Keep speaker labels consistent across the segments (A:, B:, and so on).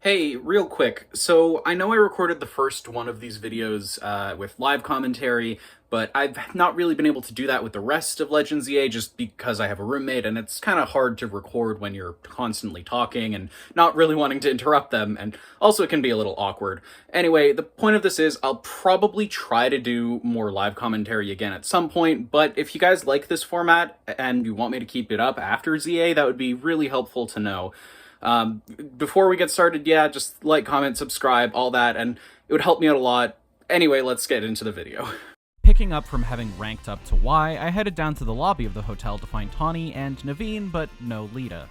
A: Hey, real quick. So I know I recorded the first one of these videos with live commentary, but I've not really been able to do that with the rest of Legends EA just because I have a roommate and it's kind of hard to record when you're constantly talking and not really wanting to interrupt them, and also it can be a little awkward. Anyway, the point of this is I'll probably try to do more live commentary again at some point, but if you guys like this format and you want me to keep it up after ZA, that would be really helpful to know. Um, Before we get started, yeah, just like, comment, subscribe, all that, and it would help me out a lot. Anyway, let's get into the video.
B: Picking up from having ranked up to Y, I headed down to the lobby of the hotel to find Tawny and Naveen, but no Lita.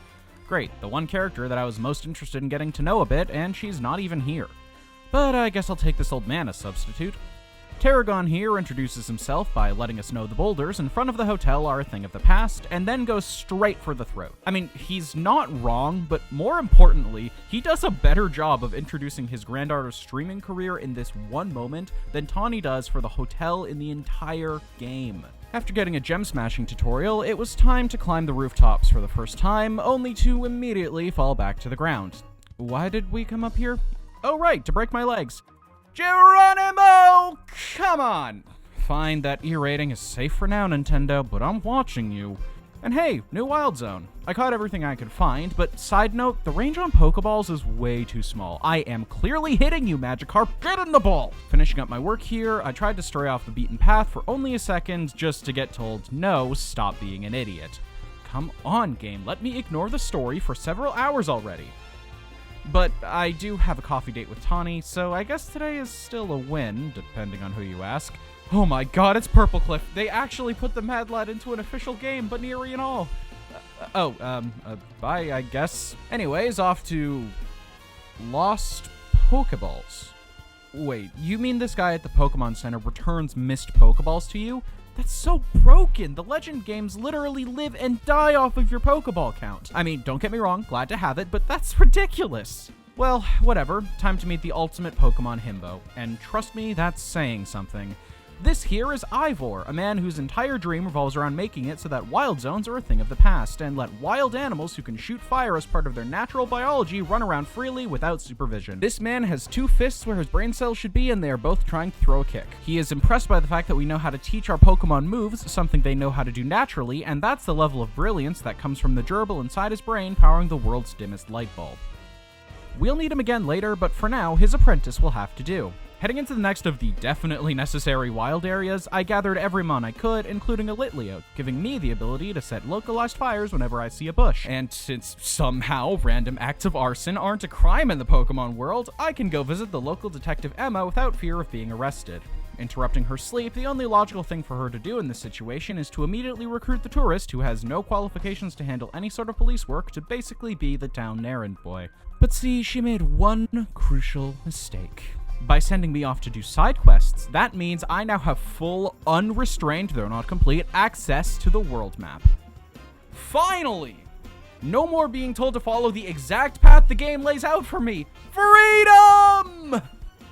B: Great, the one character that I was most interested in getting to know a bit, and she's not even here. But I guess I'll take this old man as substitute. Tarragon here introduces himself by letting us know the boulders in front of the hotel are a thing of the past, and then goes straight for the throat. I mean, he's not wrong, but more importantly, he does a better job of introducing his granddaughter's streaming career in this one moment than Tawny does for the hotel in the entire game. After getting a gem smashing tutorial, it was time to climb the rooftops for the first time, only to immediately fall back to the ground. Why did we come up here? Oh right, to break my legs. Geronimo! Come on! Fine, that E rating is safe for now, Nintendo, but I'm watching you. And hey, new Wild Zone. I caught everything I could find, but side note, the range on Pokeballs is way too small. I am clearly hitting you, Magikarp. Get in the ball! Finishing up my work here, I tried to stray off the beaten path for only a second just to get told, no, stop being an idiot. Come on, game, let me ignore the story for several hours already. But I do have a coffee date with Tawny, so I guess today is still a win, depending on who you ask. Oh my god, it's Purple Cliff. They actually put the Mad Lad into an official game, Baneri and all. Bye, I guess. Anyways, off to Lost Pokeballs. Wait, you mean this guy at the Pokemon Center returns missed Pokeballs to you? That's so broken! The Legend games literally live and die off of your Pokeball count. I mean, don't get me wrong, glad to have it, but that's ridiculous! Well, whatever. Time to meet the ultimate Pokemon himbo. And trust me, that's saying something. This here is Ivor, a man whose entire dream revolves around making it so that wild zones are a thing of the past, and let wild animals who can shoot fire as part of their natural biology run around freely without supervision. This man has two fists where his brain cells should be, and they are both trying to throw a kick. He is impressed by the fact that we know how to teach our Pokemon moves, something they know how to do naturally, and that's the level of brilliance that comes from the gerbil inside his brain powering the world's dimmest light bulb. We'll need him again later, but for now, his apprentice will have to do. Heading into the next of the definitely necessary wild areas, I gathered every mon I could, including a Litleo, giving me the ability to set localized fires whenever I see a bush. And since somehow random acts of arson aren't a crime in the Pokemon world, I can go visit the local detective Emma without fear of being arrested. Interrupting her sleep, the only logical thing for her to do in this situation is to immediately recruit the tourist who has no qualifications to handle any sort of police work to basically be the town errand boy. But see, she made one crucial mistake. By sending me off to do side quests, that means I now have full, unrestrained, though not complete, access to the world map. Finally! No more being told to follow the exact path the game lays out for me. Freedom!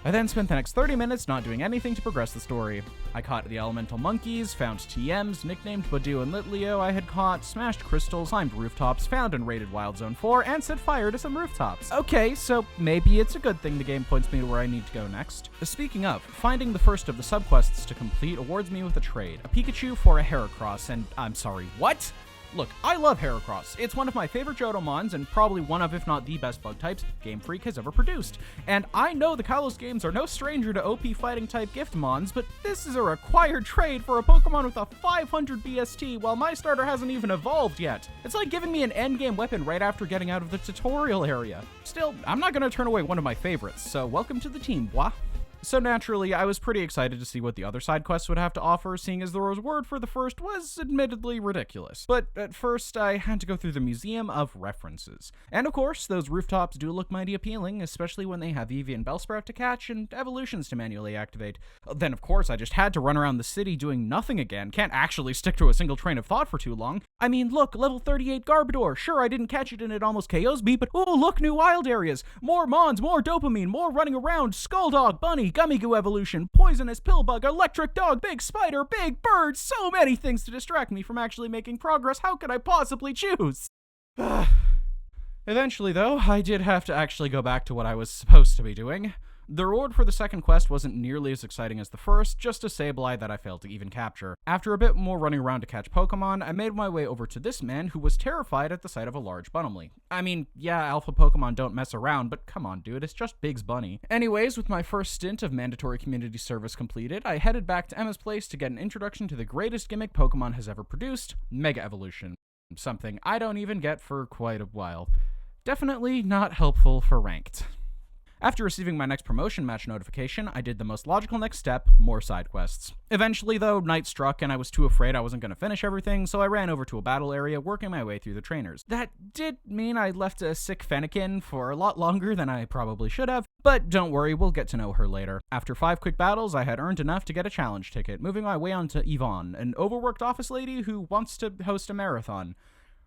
B: I then spent the next 30 minutes not doing anything to progress the story. I caught the elemental monkeys, found TMs, nicknamed Badoo and Litleo I had caught, smashed crystals, climbed rooftops, found and raided Wild Zone 4, and set fire to some rooftops. Okay, so maybe it's a good thing the game points me to where I need to go next. Speaking of, finding the first of the subquests to complete awards me with a trade, a Pikachu for a Heracross, and I'm sorry, what? Look, I love Heracross. It's one of my favorite Johtomons and probably one of, if not the best bug types Game Freak has ever produced. And I know the Kalos games are no stranger to OP fighting type Giftmons, but this is a required trade for a Pokemon with a 500 BST while my starter hasn't even evolved yet. It's like giving me an endgame weapon right after getting out of the tutorial area. Still, I'm not gonna turn away one of my favorites, so welcome to the team, bois. So naturally, I was pretty excited to see what the other side quests would have to offer, seeing as the reward for the first was admittedly ridiculous. But at first, I had to go through the Museum of References. And of course, those rooftops do look mighty appealing, especially when they have Eevee and Bellsprout to catch and evolutions to manually activate. Then of course, I just had to run around the city doing nothing again, can't actually stick to a single train of thought for too long. I mean, look, level 38 Garbodor, sure I didn't catch it and it almost KOs me, but oh look, new wild areas, more Mons, more dopamine, more running around, Skulldog, Bunny, Gummigoo evolution, poisonous pillbug, electric dog, big spider, big bird, so many things to distract me from actually making progress. How could I possibly choose? Eventually, though, I did have to actually go back to what I was supposed to be doing. The reward for the second quest wasn't nearly as exciting as the first, just a Sableye that I failed to even capture. After a bit more running around to catch Pokemon, I made my way over to this man who was terrified at the sight of a large Bunnelby. I mean, yeah, alpha Pokemon don't mess around, but come on dude, it's just Biggs Bunny. Anyways, with my first stint of mandatory community service completed, I headed back to Emma's place to get an introduction to the greatest gimmick Pokemon has ever produced, Mega Evolution. Something I don't even get for quite a while. Definitely not helpful for ranked. After receiving my next promotion match notification, I did the most logical next step, more side quests. Eventually, though, night struck and I was too afraid I wasn't going to finish everything, so I ran over to a battle area, working my way through the trainers. That did mean I left a sick Fennekin for a lot longer than I probably should have, but don't worry, we'll get to know her later. After 5 quick battles, I had earned enough to get a challenge ticket, moving my way on to Yvonne, an overworked office lady who wants to host a marathon.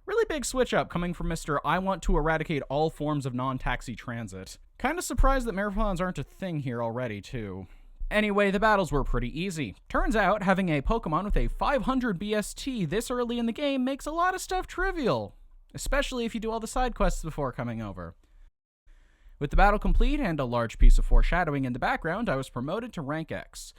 B: Really big switch up coming from Mr. I want to eradicate all forms of non-taxi transit. Kinda surprised that marathons aren't a thing here already, too. Anyway, the battles were pretty easy. Turns out, having a Pokemon with a 500 BST this early in the game makes a lot of stuff trivial. Especially if you do all the side quests before coming over. With the battle complete and a large piece of foreshadowing in the background, I was promoted to rank X.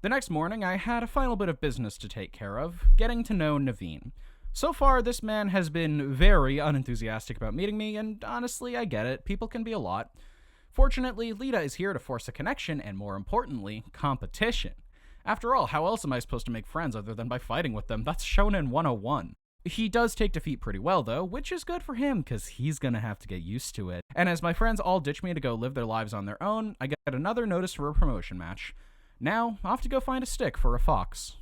B: The next morning, I had a final bit of business to take care of, getting to know Naveen. So far, this man has been very unenthusiastic about meeting me, and honestly, I get it. People can be a lot. Fortunately, Lita is here to force a connection, and more importantly, competition. After all, how else am I supposed to make friends other than by fighting with them? That's Shonen 101. He does take defeat pretty well, though, which is good for him, because he's gonna have to get used to it. And as my friends all ditch me to go live their lives on their own, I get another notice for a promotion match. Now, off to go find a stick for a fox.